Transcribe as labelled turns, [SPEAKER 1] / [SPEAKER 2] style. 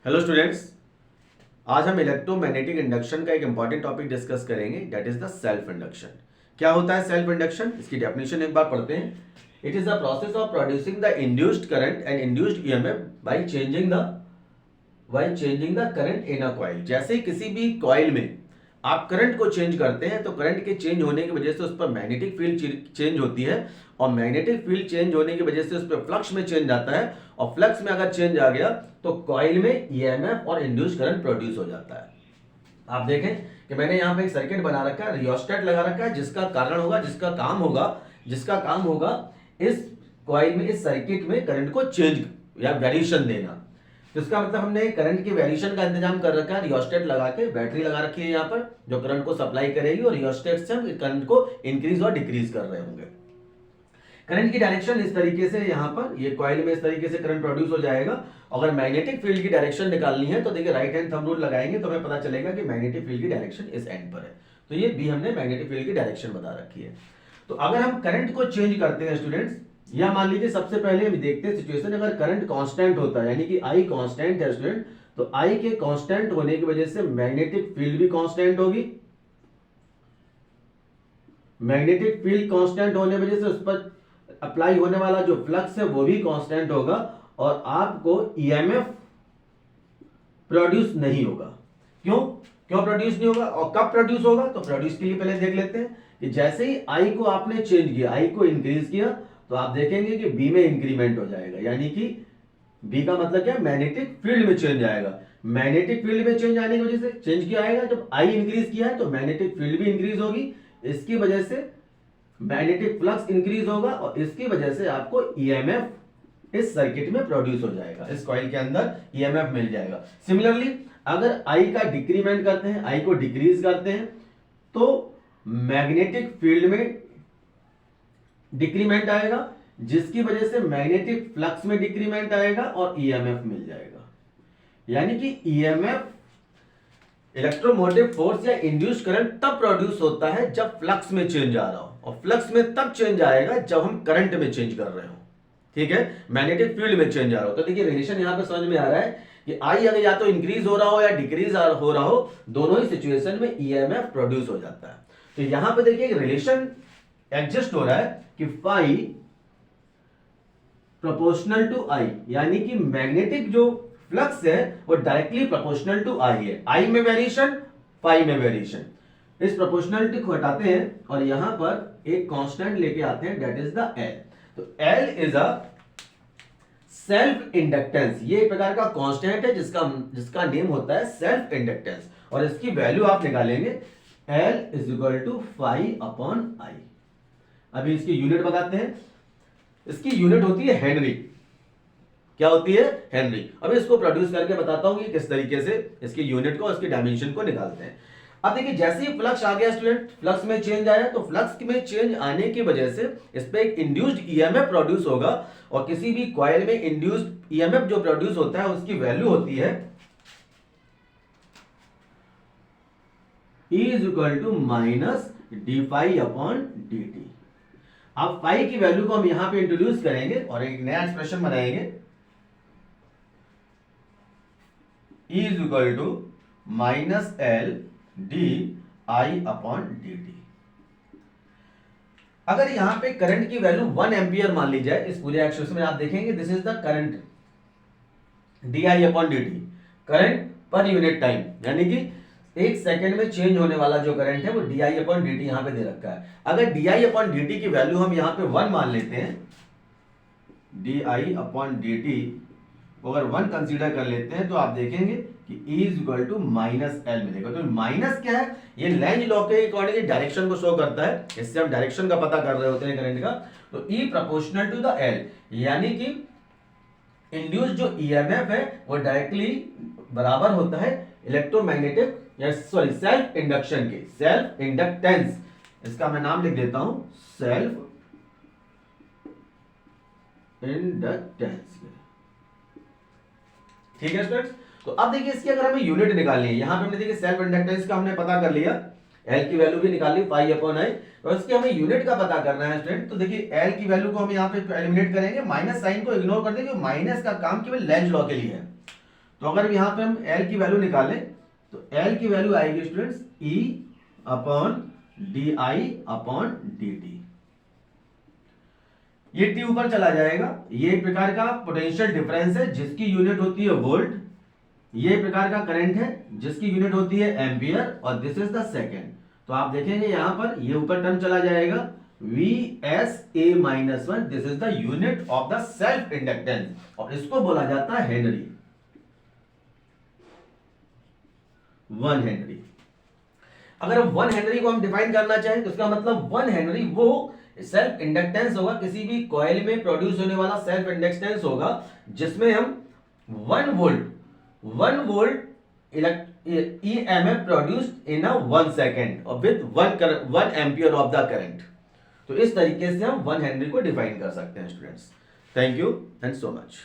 [SPEAKER 1] Hello students, आज हम electromagnetic induction का एक इंपॉर्टेंट टॉपिक डिस्कस करेंगे, that is the self induction. क्या होता है सेल्फ इंडक्शन? इसकी डेफिनेशन एक बार पढ़ते हैं। It is the process of producing the induced current and induced EMF by changing the current in a coil. जैसे ही किसी भी कॉइल में आप करंट को चेंज करते हैं तो करंट के चेंज होने की वजह से उस पर मैग्नेटिक फील्ड चेंज होती है, और मैग्नेटिक फील्ड चेंज होने की वजह से उस पर फ्लक्स में चेंज आता है, और फ्लक्स में अगर चेंज आ गया तो कॉइल में ईएमएफ और इंड्यूस्ड करंट प्रोड्यूस हो जाता है। आप देखें कि मैंने यहाँ पे एक सर्किट बना रखा है, रियोस्टेट लगा रखा है, जिसका काम होगा इस कॉइल में, इस सर्किट में करंट को चेंज या वेरिएशन देना। तो इसका मतलब हमने करंट की वेरिएशन का इंतजाम कर रखा है, रियोस्टेट लगा के बैटरी लगा रखी है यहाँ पर जो करंट को सप्लाई करेगी, और रियोस्टेट से हम करंट को इंक्रीज और डिक्रीज कर रहे होंगे। करंट की डायरेक्शन इस तरीके से, यहाँ पर ये कॉइल में इस तरीके से करंट प्रोड्यूस हो जाएगा। अगर मैग्नेटिक फील्ड की डायरेक्शन निकालनी है तो देखिए राइट हैंड थंब रूल लगाएंगे तो हमें पता चलेगा कि मैग्नेटिक फील्ड की डायरेक्शन इस एंड पर है। तो ये बी हमने मैग्नेटिक फील्ड की डायरेक्शन बता रखी है। तो अगर हम करंट को चेंज करते हैं स्टूडेंट्स, या मान लीजिए सबसे पहले हम देखते हैं सिचुएशन, अगर करंट कांस्टेंट होता है यानी कि आई कांस्टेंट है स्टूडेंट, तो आई के कांस्टेंट होने की वजह से मैग्नेटिक फील्ड भी कांस्टेंट होगी। मैग्नेटिक फील्ड कांस्टेंट होने की वजह से उस पर अप्लाई होने वाला जो फ्लक्स है वो भी कांस्टेंट होगा, और आपको ईएमएफ प्रोड्यूस नहीं होगा। क्यों क्यों प्रोड्यूस नहीं होगा और कब प्रोड्यूस होगा? तो प्रोड्यूस के लिए पहले देख लेते हैं कि जैसे ही आई को आपने चेंज किया, आई को इंक्रीज किया, तो आप देखेंगे कि बी में इंक्रीमेंट हो जाएगा। यानी कि बी का मतलब क्या? मैग्नेटिक फील्ड में चेंज आएगा। मैग्नेटिक फील्ड में चेंज आने की वजह से चेंज क्या आएगा? जब आई इंक्रीज किया है तो मैग्नेटिक फील्ड भी इंक्रीज होगी, इसकी वजह से मैग्नेटिक फ्लक्स इंक्रीज होगा, और इसकी वजह से आपको ईएमएफ इस सर्किट में प्रोड्यूस हो जाएगा, इस कॉइल के अंदर ईएमएफ मिल जाएगा। सिमिलरली अगर आई का डिक्रीमेंट करते हैं, आई को डिक्रीज करते हैं, तो मैग्नेटिक फील्ड में डिक्रीमेंट आएगा, जिसकी वजह से मैग्नेटिक फ्लक्स में डिक्रीमेंट आएगा और ईएमएफ मिल जाएगा। यानी कि ईएमएफ, इलेक्ट्रोमोटिव फोर्स या इंड्यूस्ड करंट तब प्रोड्यूस होता है जब फ्लक्स में चेंज आ रहा हो, और फ्लक्स में तब चेंज आएगा जब हम करंट में चेंज कर रहे हो। ठीक है, मैग्नेटिक फील्ड में चेंज आ रहा हो। तो देखिए रिलेशन यहां पे समझ में आ रहा है कि आई अगर या तो इंक्रीज हो रहा हो या डिक्रीज हो रहा हो, दोनों ही सिचुएशन में ईएमएफ प्रोड्यूस हो जाता है। तो यहां पे देखिए एक रिलेशन एग्जिस्ट हो रहा है कि फाई प्रोपोर्शनल टू आई, यानी कि मैग्नेटिक जो फ्लक्स है वो डायरेक्टली प्रोपोर्शनल टू आई है। आई में वेरिएशन, फाई में वेरिएशन। इस प्रोपोर्शनलिटी को हटाते हैं और यहां पर एक कांस्टेंट लेके आते हैं, दैट इज द एल। तो L is a self inductance. ये एक प्रकार का कांस्टेंट है जिसका नेम होता है सेल्फ इंडक्टेंस, और इसकी वैल्यू आप निकालेंगे L is equal to phi upon I. अभी इसकी यूनिट बताते हैं। इसकी यूनिट होती है हेनरी। क्या होती है? हेनरी। अब इसको प्रोड्यूस करके बताता हूं कि किस तरीके से इसकी यूनिट को, इसकी डायमेंशन को निकालते हैं। अब देखिए जैसे ही फ्लक्स आ गया स्टूडेंट, फ्लक्स में चेंज आया, तो फ्लक्स में चेंज आने की वजह से इस पे एक इंड्यूस्ड ईएमएफ प्रोड्यूस होगा, और किसी भी कॉइल में इंड्यूस्ड ईएमएफ जो प्रोड्यूस होता है उसकी वैल्यू होती है E is equal to minus D phi upon D T. अब फाई की वैल्यू को हम यहां पे इंट्रोड्यूस करेंगे और एक नया एक्सप्रेशन बनाएंगे, E is equal to minus L D I upon D T. अगर यहां पे करंट की वैल्यू 1 एम्पियर मान ली जाए, इस पूरे एक्सप्रेशन में आप देखेंगे this is the current D I upon D T, current per unit time, यानी कि एक सेकंड में चेंज होने वाला जो करंट है वो D I upon D T यहां पे दे रखा है। अगर D I upon D T की वैल्यू हम यहां पे 1 मान लेते हैं, D I upon D T अगर 1 कंसीडर कर लेते हैं, तो आप देखेंगे कि E is equal to minus L मिलेगा। तो माइनस क्या है? ये लेंज लॉ के अकॉर्डिंग डायरेक्शन को शो करता है, इससे हम डायरेक्शन का पता कर रहे होते हैं करंट का। तो E proportional to the L, यानी कि इंड्यूस जो ईएमएफ है वो डायरेक्टली बराबर होता है इलेक्ट्रोमैग्नेटिक या सॉरी सेल्फ इंडक्शन के, सेल्फ इंडक्टेंस। इसका मैं नाम लिख देता हूं सेल्फ इंडक्टेंस। ठीक है स्टूडेंट्स। तो अब देखिए इसकी अगर हमें यूनिट निकालनी है, यहां पे हमने देखिए सेल्फ इंडक्टेंस का हमने पता कर लिया, एल की वैल्यू भी निकाल ली फाई अपॉन आई, और इसकी हमें यूनिट का पता करना है स्टूडेंट। तो देखिए एल की वैल्यू को हम यहां पे एलिमिनेट करेंगे, माइनस साइन को इग्नोर कर देंगे, माइनस का काम केवल लेंज लॉ के लिए है। तो अगर यहाँ पे हम L की वैल्यू निकालें तो L की वैल्यू आएगी students E upon D I upon D T. ये T ऊपर चला जाएगा। ये एक प्रकार का पोटेंशियल डिफरेंस है जिसकी यूनिट होती है वोल्ट। ये एक प्रकार का करंट है जिसकी यूनिट होती है एम्पियर और दिस इज द सेकेंड। तो आप देखेंगे यहां पर ये ऊपर टर्म चला जाएगा V S A minus one, this is the unit of the self inductance और इसको बोला जाता है हेनरी, 1 हेनरी। अगर 1 हेनरी को हम डिफाइन करना चाहें तो इसका मतलब 1 हेनरी वो सेल्फ इंडक्टेंस होगा, किसी भी कॉइल में प्रोड्यूस होने वाला सेल्फ इंडक्टेंस होगा जिसमें हम 1 volt EMF produced in 1 second और with 1 ampere of the current. तो इस तरीके से हम 1 हेनरी को डिफाइन कर सकते हैं students. Thank you and so much.